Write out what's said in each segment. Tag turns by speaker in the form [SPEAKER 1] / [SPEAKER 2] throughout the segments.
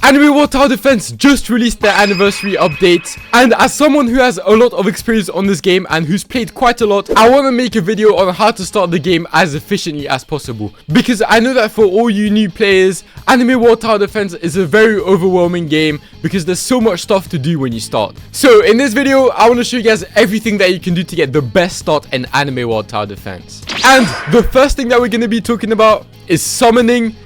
[SPEAKER 1] Anime World Tower Defense just released their anniversary update, and as someone who has a lot of experience on this game and who's played quite a lot, I want to make a video on how to start the game as efficiently as possible, because I know that for all you new players, Anime World Tower Defense is a very overwhelming game because there's so much stuff to do when you start. So in this video, I want to show you guys everything that you can do to get the best start in Anime World Tower Defense. And the first thing that we're going to be talking about is summoning.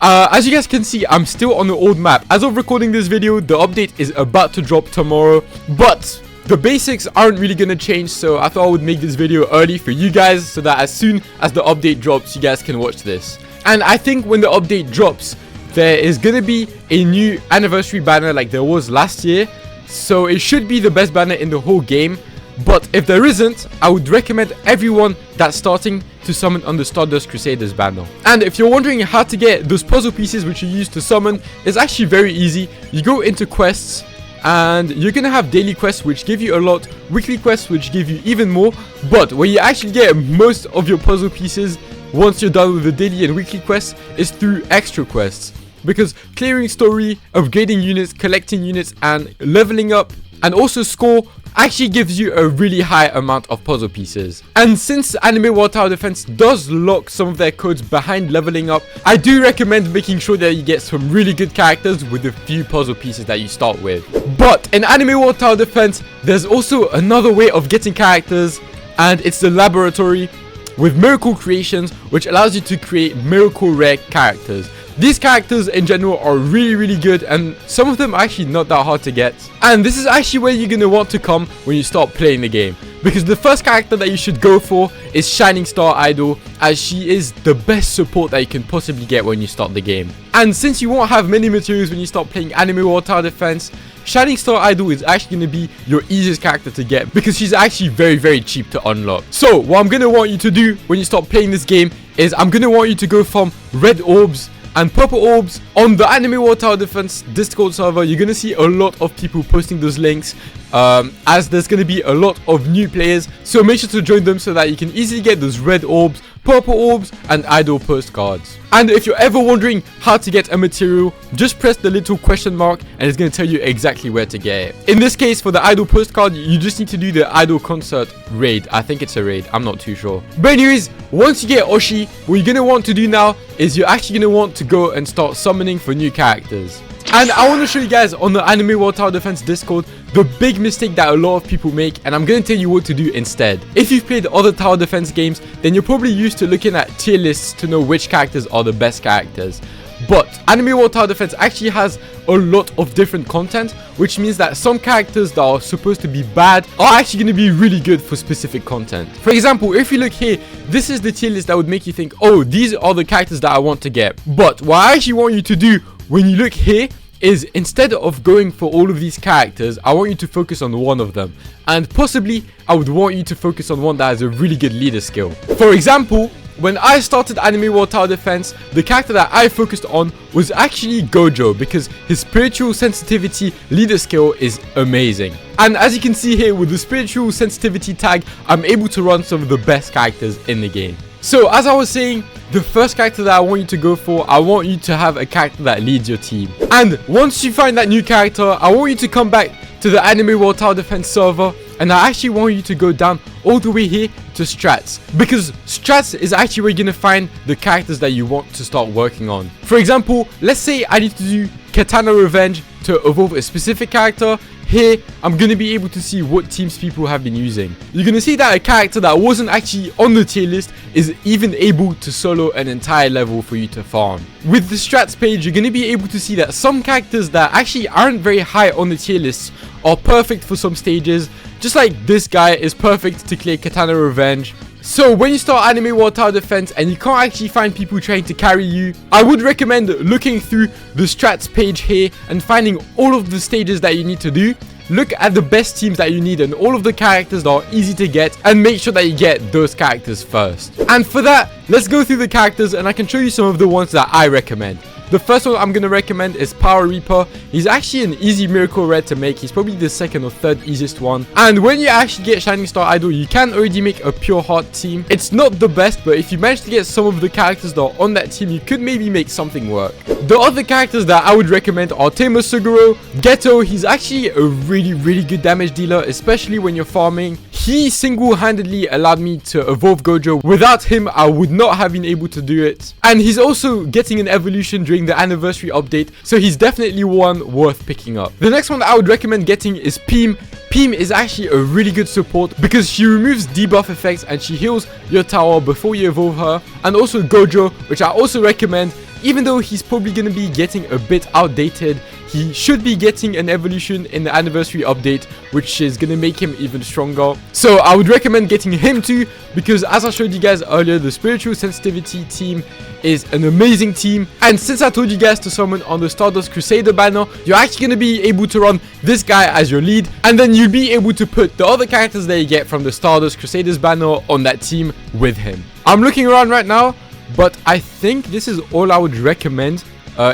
[SPEAKER 1] As you guys can see, I'm still on the old map. As of recording this video, the update is about to drop tomorrow, but the basics aren't really going to change, so I thought I would make this video early for you guys so that as soon as the update drops, you guys can watch this. And I think when the update drops, there is going to be a new anniversary banner like there was last year, so it should be the best banner in the whole game. But if there isn't, I would recommend everyone that's starting to summon on the Stardust Crusaders banner. And if you're wondering how to get those puzzle pieces which you use to summon, it's actually very easy. You go into quests and you're gonna have daily quests which give you a lot, weekly quests which give you even more, but where you actually get most of your puzzle pieces once you're done with the daily and weekly quests is through extra quests. Because clearing story, upgrading units, collecting units, and leveling up, and also score actually gives you a really high amount of puzzle pieces. And since Anime World Tower Defense does lock some of their codes behind leveling up, I do recommend making sure that you get some really good characters with a few puzzle pieces that you start with. But in Anime World Tower Defense, there's also another way of getting characters, and it's the laboratory with miracle creations, which allows you to create miracle rare characters. These characters in general are really good, and some of them are actually not that hard to get. And this is actually where you're going to want to come when you start playing the game, because the first character that you should go for is Shining Star Idol, as she is the best support that you can possibly get when you start the game. And since you won't have many materials when you start playing Anime World Tower Defense, Shining Star Idol is actually going to be your easiest character to get, because she's actually very cheap to unlock. So what I'm going to want you to do when you start playing this game is I'm going to want you to go from red orbs and purple orbs on the Anime World Tower Defense Discord server. You're gonna see a lot of people posting those links, as there's gonna be a lot of new players, so make sure to join them so that you can easily get those red orbs, purple orbs, and idol postcards. And if you're ever wondering how to get a material, just press the little question mark and it's going to tell you exactly where to get it. In this case, for the idol postcard, you just need to do the idol concert raid. I think it's a raid, I'm not too sure. But anyways, once you get Oshi, what you're going to want to do now is you're actually going to want to go and start summoning for new characters. And I want to show you guys on the Anime World Tower Defense Discord the big mistake that a lot of people make, and I'm going to tell you what to do instead. If you've played other tower defense games, then you're probably used to looking at tier lists to know which characters are the best characters. But Anime World Tower Defense actually has a lot of different content, which means that some characters that are supposed to be bad are actually going to be really good for specific content. For example, if you look here, this is the tier list that would make you think, oh, these are the characters that I want to get. But what I actually want you to do when you look here is, instead of going for all of these characters, I want you to focus on one of them. And possibly, I would want you to focus on one that has a really good leader skill. For example, when I started Anime World Tower Defense, the character that I focused on was actually Gojo, because his spiritual sensitivity leader skill is amazing. And as you can see here with the spiritual sensitivity tag, I'm able to run some of the best characters in the game. So as I was saying, the first character that I want you to go for, I want you to have a character that leads your team. And once you find that new character, I want you to come back to the Anime World Tower Defense server, and I actually want you to go down all the way here to strats, because strats is actually where you're gonna find the characters that you want to start working on. For example, let's say I need to do Katana Revenge to evolve a specific character. Here, I'm going to be able to see what teams people have been using. You're going to see that a character that wasn't actually on the tier list is even able to solo an entire level for you to farm. With the strats page, you're going to be able to see that some characters that actually aren't very high on the tier lists are perfect for some stages. Just like this guy is perfect to clear Katana Revenge. So when you start Anime World Tower Defense and you can't actually find people trying to carry you, I would recommend looking through the strats page here and finding all of the stages that you need to do. Look at the best teams that you need and all of the characters that are easy to get, and make sure that you get those characters first. And for that, let's go through the characters and I can show you some of the ones that I recommend. The first one I'm going to recommend is Power Reaper. He's actually an easy miracle rare to make. He's probably the second or third easiest one. And when you actually get Shining Star Idol, you can already make a pure heart team. It's not the best, but if you manage to get some of the characters that are on that team, you could maybe make something work. The other characters that I would recommend are Tamer Suguro, Ghetto. He's actually a really good damage dealer, especially when you're farming. He single-handedly allowed me to evolve Gojo. Without him, I would not have been able to do it. And he's also getting an evolution during the anniversary update, so he's definitely one worth picking up. The next one that I would recommend getting is Peem. Peem is actually a really good support because she removes debuff effects and she heals your tower before you evolve her. And also Gojo, which I also recommend. Even though he's probably going to be getting a bit outdated, he should be getting an evolution in the anniversary update, which is going to make him even stronger. So I would recommend getting him too, because as I showed you guys earlier, the Spiritual Sensitivity team is an amazing team. And since I told you guys to summon on the Stardust Crusader banner, you're actually going to be able to run this guy as your lead, and then you'll be able to put the other characters that you get from the Stardust Crusaders banner on that team with him. I'm looking around right now, but I think this is all I would recommend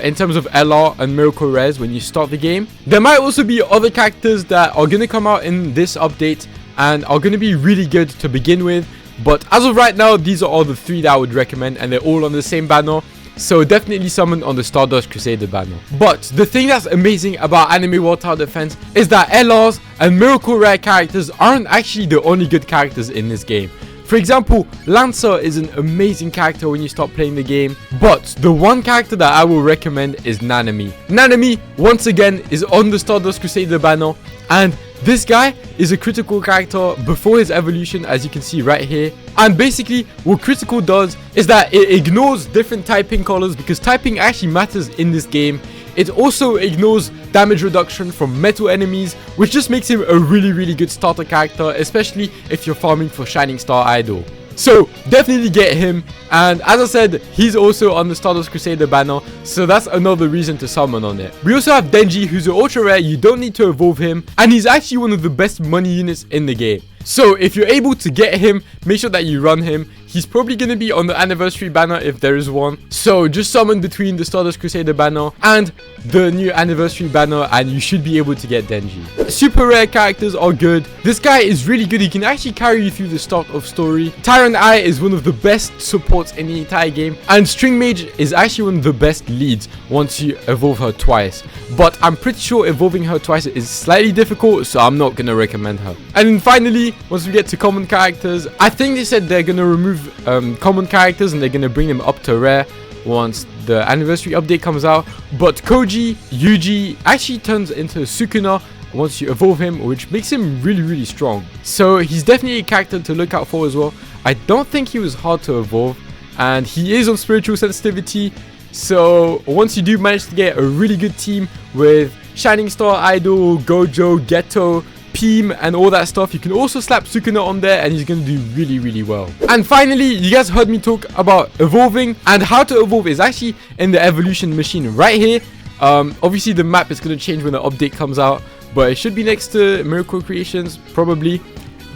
[SPEAKER 1] in terms of LR and Miracle Rares when you start the game. There might also be other characters that are going to come out in this update and are going to be really good to begin with. But as of right now, these are all the 3 that I would recommend, and they're all on the same banner. So definitely summon on the Stardust Crusader banner. But the thing that's amazing about Anime World Tower Defense is that LRs and Miracle Rare characters aren't actually the only good characters in this game. For example, Lancer is an amazing character when you start playing the game, but the one character that I will recommend is Nanami. Nanami, once again, is on the Stardust Crusader banner, and this guy is a critical character before his evolution, as you can see right here. And basically, what critical does is that it ignores different typing colors, because typing actually matters in this game. It also ignores damage reduction from metal enemies, which just makes him a really good starter character, especially if you're farming for Shining Star Idol. So definitely get him, and as I said, he's also on the Stardust Crusader banner, so that's another reason to summon on it. We also have Denji, who's an ultra rare. You don't need to evolve him, and he's actually one of the best money units in the game. So if you're able to get him, make sure that you run him. He's probably going to be on the anniversary banner if there is one. So just summon between the Stardust Crusader banner and the new anniversary banner, and you should be able to get Denji. Super rare characters are good. This guy is really good. He can actually carry you through the start of story. Tyrant Eye is one of the best supports in the entire game, and String Mage is actually one of the best leads once you evolve her twice. But I'm pretty sure evolving her twice is slightly difficult, so I'm not going to recommend her. And then finally, once we get to common characters, I think they said they're going to remove common characters and they're going to bring them up to rare once the anniversary update comes out. But Koji, Yuji actually turns into Sukuna once you evolve him, which makes him really strong. So he's definitely a character to look out for as well. I don't think he was hard to evolve, and he is on Spiritual Sensitivity. So once you do manage to get a really good team with Shining Star Idol, Gojo, Ghetto, Peem and all that stuff, you can also slap Sukuna on there and he's going to do really well. And finally, you guys heard me talk about evolving, and how to evolve is actually in the evolution machine right here. Obviously the map is going to change when the update comes out, but it should be next to Miracle Creations probably.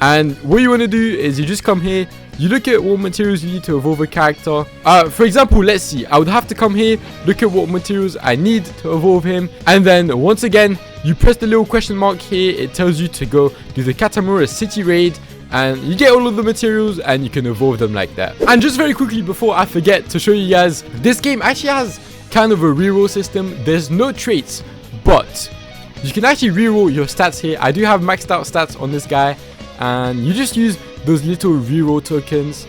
[SPEAKER 1] And what you want to do is you just come here, you look at what materials you need to evolve a character. For example, let's see, I would have to come here, look at what materials I need to evolve him, and then once again you press the little question mark here. It tells you to go do the Katamura city raid, and you get all of the materials and you can evolve them like that. And just very quickly before I forget to show you guys, this game actually has kind of a reroll system. There's no traits, but you can actually reroll your stats here. I do have maxed out stats on this guy, and you just use those little reroll tokens,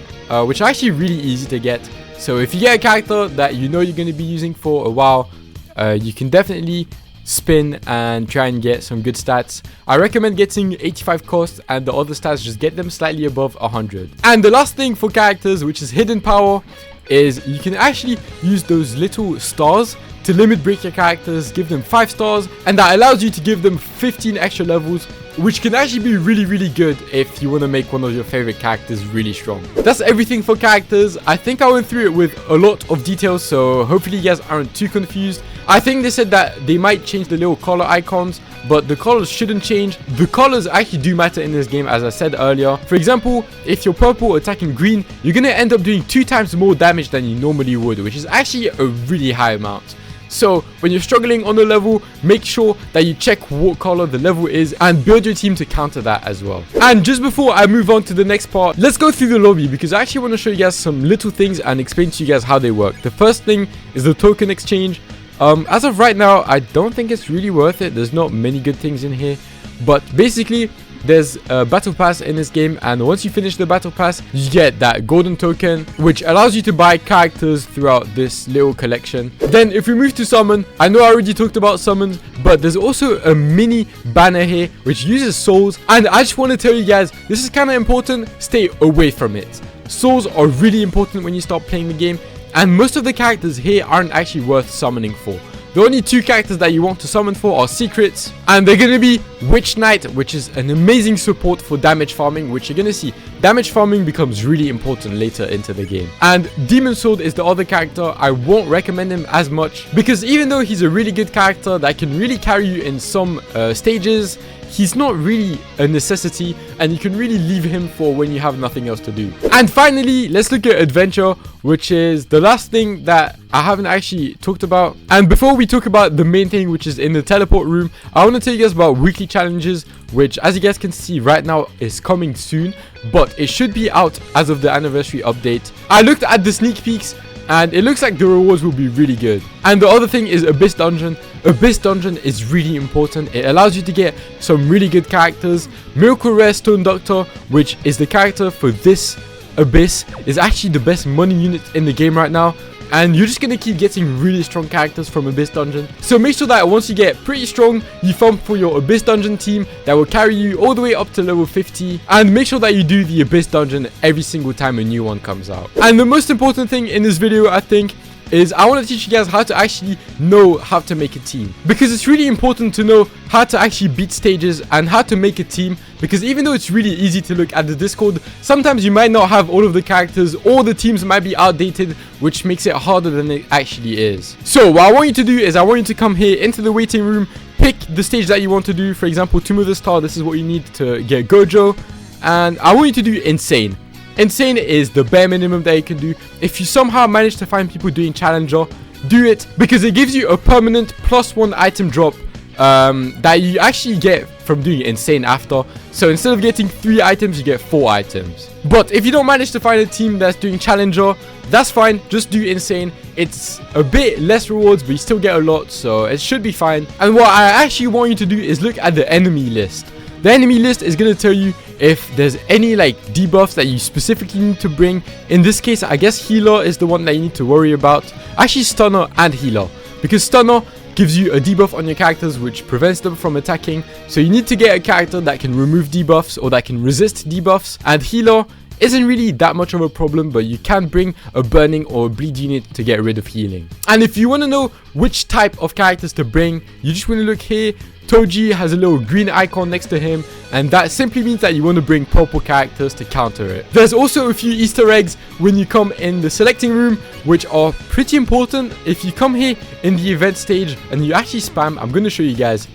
[SPEAKER 1] which are actually really easy to get. So if you get a character that you know you're going to be using for a while, you can definitely spin and try and get some good stats. I recommend getting 85 cost, and the other stats just get them slightly above 100. And the last thing for characters, which is hidden power, is you can actually use those little stars to limit break your characters, give them 5 stars, and that allows you to give them 15 extra levels, which can actually be really good if you want to make one of your favorite characters really strong. That's everything for characters. I think I went through it with a lot of details, so hopefully you guys aren't too confused. I think they said that they might change the little color icons, but the colors shouldn't change. The colors actually do matter in this game, as I said earlier. For example, if you're purple attacking green, you're going to end up doing 2 times more damage than you normally would, which is actually a really high amount. So when you're struggling on a level, make sure that you check what color the level is and build your team to counter that as well. And just before I move on to the next part, let's go through the lobby because I actually want to show you guys some little things and explain to you guys how they work. The first thing is the token exchange. As of right now, I don't think it's really worth it. There's not many good things in here, but basically there's a battle pass in this game, and once you finish the battle pass, you get that golden token, which allows you to buy characters throughout this little collection. Then if we move to summon, I know I already talked about summons, but there's also a mini banner here which uses souls, and I just want to tell you guys, this is kind of important. Stay away from it. Souls are really important when you start playing the game, and most of the characters here aren't actually worth summoning for. The only two characters that you want to summon for are secrets, and they're going to be Witch Knight, which is an amazing support for damage farming, which you're going to see. Damage farming becomes really important later into the game. And Demon Sword is the other character. I won't recommend him as much because even though he's a really good character that can really carry you in some stages, he's not really a necessity, and you can really leave him for when you have nothing else to do. And finally, let's look at adventure, which is the last thing that I haven't actually talked about. And before we talk about the main thing, which is in the teleport room, I want to tell you guys about weekly challenges, which as you guys can see right now is coming soon, but it should be out as of the anniversary update. I looked at the sneak peeks and it looks like the rewards will be really good. And the other thing is Abyss Dungeon. Abyss Dungeon is really important. It allows you to get some really good characters. Miracle Rare Stone Doctor, which is the character for this Abyss, is actually the best money unit in the game right now. And you're just going to keep getting really strong characters from Abyss Dungeon. So make sure that once you get pretty strong, you farm for your Abyss Dungeon team that will carry you all the way up to level 50. And make sure that you do the Abyss Dungeon every single time a new one comes out. And the most important thing in this video, I think, is I want to teach you guys how to actually know how to make a team, because it's really important to know how to actually beat stages and how to make a team, because even though it's really easy to look at the Discord, sometimes you might not have all of the characters or the teams might be outdated, which makes it harder than it actually is. So what I want you to do is I want you to come here into the waiting room, pick the stage that you want to do. For example, Tomb of the Star, this is what you need to get Gojo, and I want you to do Insane. Insane is the bare minimum that you can do. If you somehow manage to find people doing Challenger, do it, because it gives you a permanent +1 item drop that you actually get from doing Insane after. So instead of getting 3 items, you get 4 items. But if you don't manage to find a team that's doing Challenger, that's fine, just do Insane. It's a bit less rewards, but you still get a lot, so it should be fine. And what I actually want you to do is look at the enemy list. The enemy list is going to tell you if there's any like debuffs that you specifically need to bring. In this case, I guess Healer is the one that you need to worry about. Actually, Stunner and Healer, because Stunner gives you a debuff on your characters which prevents them from attacking. So you need to get a character that can remove debuffs or that can resist debuffs. And Healer isn't really that much of a problem, but you can bring a burning or a bleed unit to get rid of healing. And if you want to know which type of characters to bring, you just want to look here. Toji has a little green icon next to him, and that simply means that you want to bring purple characters to counter it. There's also a few Easter eggs when you come in the selecting room, which are pretty important. If you come here in the event stage and you actually spam, I'm going to show you guys,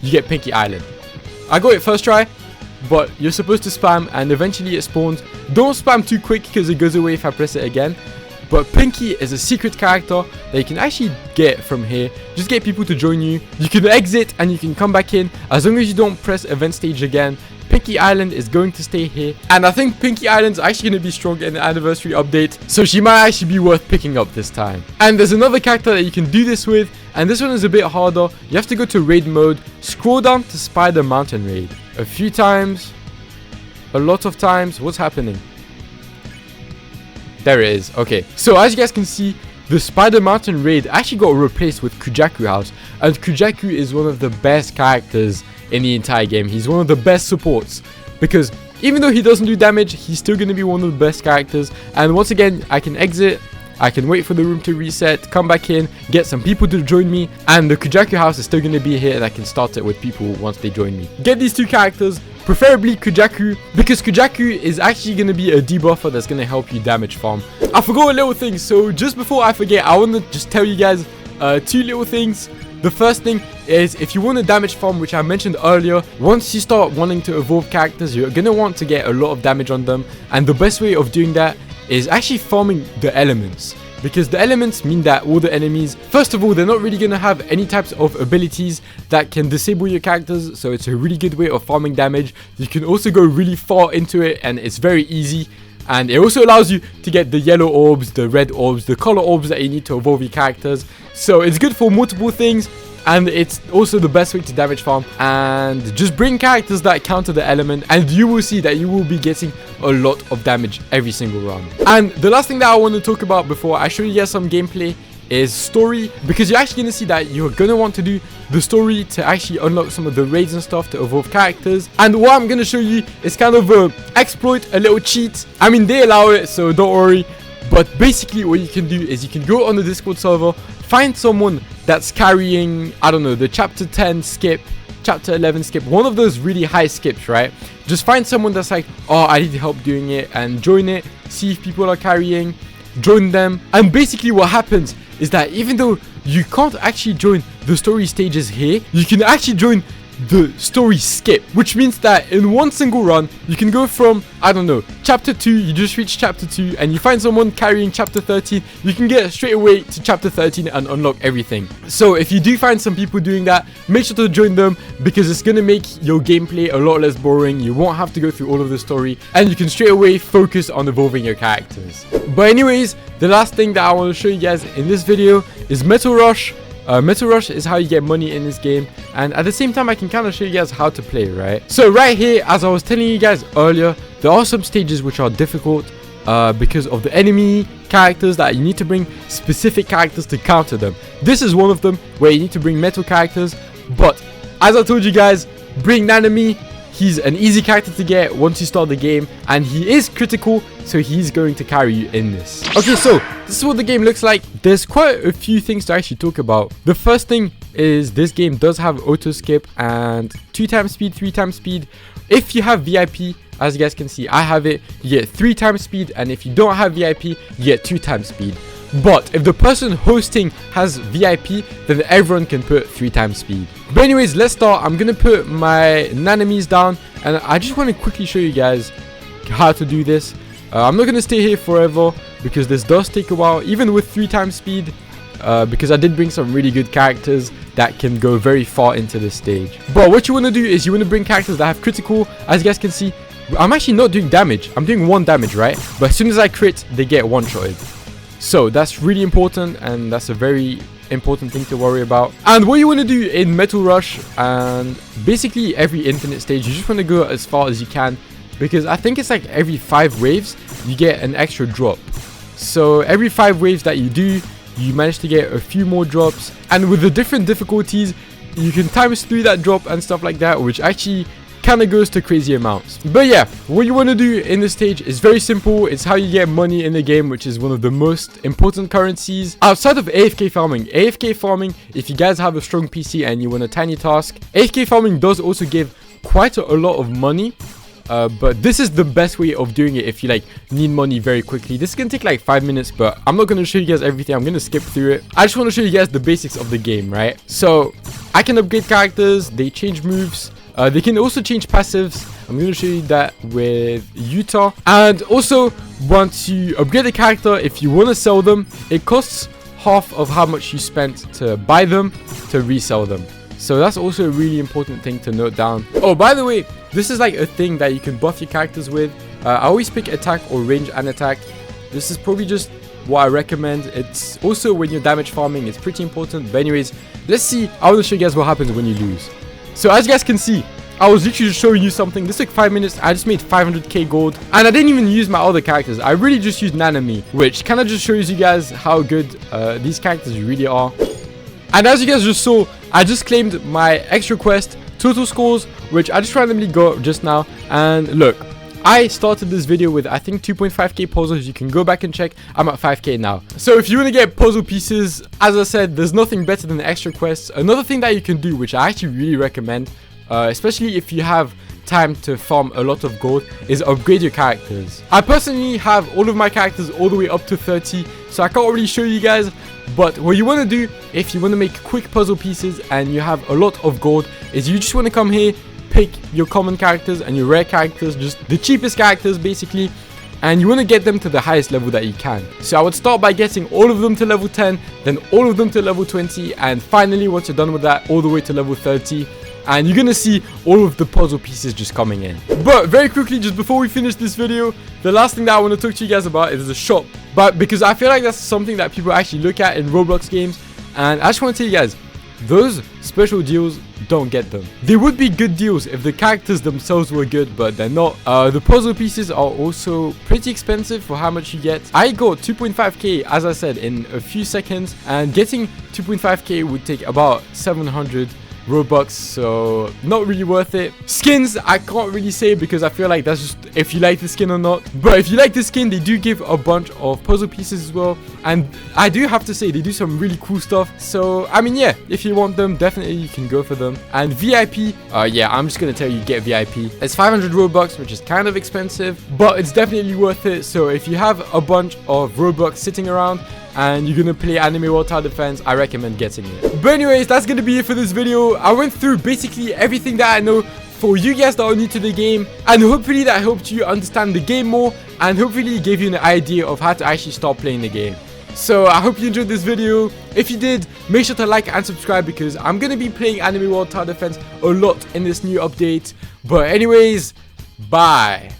[SPEAKER 1] you get Pinky Island. I got it first try, but you're supposed to spam and eventually it spawns. Don't spam too quick because it goes away if I press it again. But Pinky is a secret character that you can actually get from here. Just get people to join you. You can exit and you can come back in. As long as you don't press event stage again, Pinky Island is going to stay here. And I think Pinky Island's actually going to be strong in the anniversary update, so she might actually be worth picking up this time. And there's another character that you can do this with, and this one is a bit harder. You have to go to raid mode, scroll down to Spider Mountain raid. A few times, a lot of times. What's happening? There it is. Okay, so as you guys can see, the Spider Mountain raid actually got replaced with Kujaku House, and Kujaku is one of the best characters in the entire game. He's one of the best supports, because even though he doesn't do damage, he's still going to be one of the best characters. And once again, I can exit, I can wait for the room to reset, come back in, get some people to join me, and the Kujaku House is still going to be here, and I can start it with people once they join me. Get these two characters, preferably Kujaku, because Kujaku is actually going to be a debuffer that's going to help you damage farm. I forgot a little thing, so just before I forget, I want to just tell you guys 2 little things. The first thing is, if you want to damage farm, which I mentioned earlier, once you start wanting to evolve characters, you're going to want to get a lot of damage on them, and the best way of doing that is actually farming the elements. because the elements mean that all the enemies, first of all, they're not really going to have any types of abilities that can disable your characters, so it's a really good way of farming damage. You can also go really far into it, and it's very easy. And it also allows you to get the yellow orbs, the red orbs, the color orbs that you need to evolve your characters. So it's good for multiple things, and it's also the best way to damage farm. And just bring characters that counter the element, and you will see that you will be getting a lot of damage every single round. And the last thing that I want to talk about before I show you guys some gameplay is story, because you're actually going to see that you're going to want to do the story to actually unlock some of the raids and stuff to evolve characters. And what I'm going to show you is kind of a exploit, a little cheat. I mean, they allow it, so don't worry. But basically what you can do is you can go on the Discord server, find someone that's carrying, I don't know, the chapter 10 skip, chapter 11 skip, one of those really high skips, right? Just find someone that's like, oh, I need help doing it, and join it, see if people are carrying, join them. And basically what happens is that even though you can't actually join the story stages here, you can actually join the story skip, which means that in one single run you can go from, I don't know, chapter 2, you just reach chapter 2 and you find someone carrying chapter 13, you can get straight away to chapter 13 and unlock everything. So if you do find some people doing that, make sure to join them, because it's gonna make your gameplay a lot less boring. You won't have to go through all of the story, and you can straight away focus on evolving your characters. But anyways, the last thing that I want to show you guys in this video is Metal Rush. Metal Rush is how you get money in this game, and at the same time I can kind of show you guys how to play, right? So right here, as I was telling you guys earlier, there are some stages which are difficult because of the enemy characters, that you need to bring specific characters to counter them. This is one of them where you need to bring metal characters, but as I told you guys, bring Nanami. He's an easy character to get once you start the game, and he is critical, so he's going to carry you in this. Okay, so this is what the game looks like. There's quite a few things to actually talk about. The first thing is this game does have auto skip and 2x speed, 3x speed. If you have VIP, as you guys can see, I have it, you get 3x speed, and if you don't have VIP, you get 2x speed. But if the person hosting has VIP, then everyone can put 3x speed. But anyways, let's start. I'm gonna put my Nanamis down, and I just want to quickly show you guys how to do this. I'm not gonna stay here forever, because this does take a while, even with 3x speed, because I did bring some really good characters that can go very far into this stage. But what you want to do is you want to bring characters that have critical. As you guys can see, I'm actually not doing damage. I'm doing 1 damage, right? But as soon as I crit, they get one-shotted. So that's really important, and that's a very important thing to worry about. And what you want to do in Metal Rush, and basically every infinite stage, you just want to go as far as you can, because I think it's like every 5 waves you get an extra drop. So every 5 waves that you do, you manage to get a few more drops, and with the different difficulties you can times 3 that drop and stuff like that, which actually kind of goes to crazy amounts. But yeah, what you want to do in this stage is very simple. It's how you get money in the game, which is one of the most important currencies outside of AFK farming. AFK farming, if you guys have a strong PC and you want a tiny task, AFK farming does also give quite a lot of money. But this is the best way of doing it if you like need money very quickly. This can take like 5 minutes, but I'm not going to show you guys everything. I'm going to skip through it. I just want to show you guys the basics of the game, right? So I can upgrade characters, they change moves. They can also change passives. I'm going to show you that with Utah. And also, once you upgrade a character, if you want to sell them, it costs half of how much you spent to buy them to resell them. So that's also a really important thing to note down. Oh, by the way, this is like a thing that you can buff your characters with. I always pick attack or range and attack. This is probably just what I recommend. It's also when you're damage farming, it's pretty important. But anyways, let's see. I want to show you guys what happens when you lose. So as you guys can see, I was literally just showing you something. This took 5 minutes. I just made 500k gold, and I didn't even use my other characters. I really just used Nanami, which kind of just shows you guys how good these characters really are. And as you guys just saw, I just claimed my extra quest total scores, which I just randomly got just now. And look, I started this video with I think 2.5k puzzles. You can go back and check. I'm at 5k now. So if you want to get puzzle pieces, as I said, there's nothing better than extra quests. Another thing that you can do, which I actually really recommend, especially if you have time to farm a lot of gold, is upgrade your characters. I personally have all of my characters all the way up to 30, so I can't really show you guys. But what you want to do if you want to make quick puzzle pieces and you have a lot of gold is you just want to come here, pick your common characters and your rare characters, just the cheapest characters basically, and you want to get them to the highest level that you can. So I would start by getting all of them to level 10, then all of them to level 20, and finally once you're done with that, all the way to level 30. And you're gonna see all of the puzzle pieces just coming in. But very quickly, just before we finish this video, the last thing that I want to talk to you guys about is the shop. But because I feel like that's something that people actually look at in Roblox games, and I just want to tell you guys, those special deals, don't get them. They would be good deals if the characters themselves were good, but they're not. The puzzle pieces are also pretty expensive for how much you get. I got 2.5k, as I said, in a few seconds, and getting 2.5k would take about 700 Robux, so not really worth it. Skins, I can't really say because I feel like that's just if you like the skin or not. But if you like the skin, they do give a bunch of puzzle pieces as well, and I do have to say they do some really cool stuff. So I mean, yeah, if you want them, definitely you can go for them. And VIP, yeah, I'm just gonna tell you, get VIP. It's 500 Robux, which is kind of expensive, but it's definitely worth it. So if you have a bunch of Robux sitting around and you're gonna play Anime World Tower Defense, I recommend getting it. But anyways, that's gonna be it for this video. I went through basically everything that I know for you guys that are new to the game, and hopefully that helped you understand the game more, and hopefully gave you an idea of how to actually start playing the game. So I hope you enjoyed this video. If you did, make sure to like and subscribe because I'm gonna be playing Anime World Tower Defense a lot in this new update. But anyways, bye.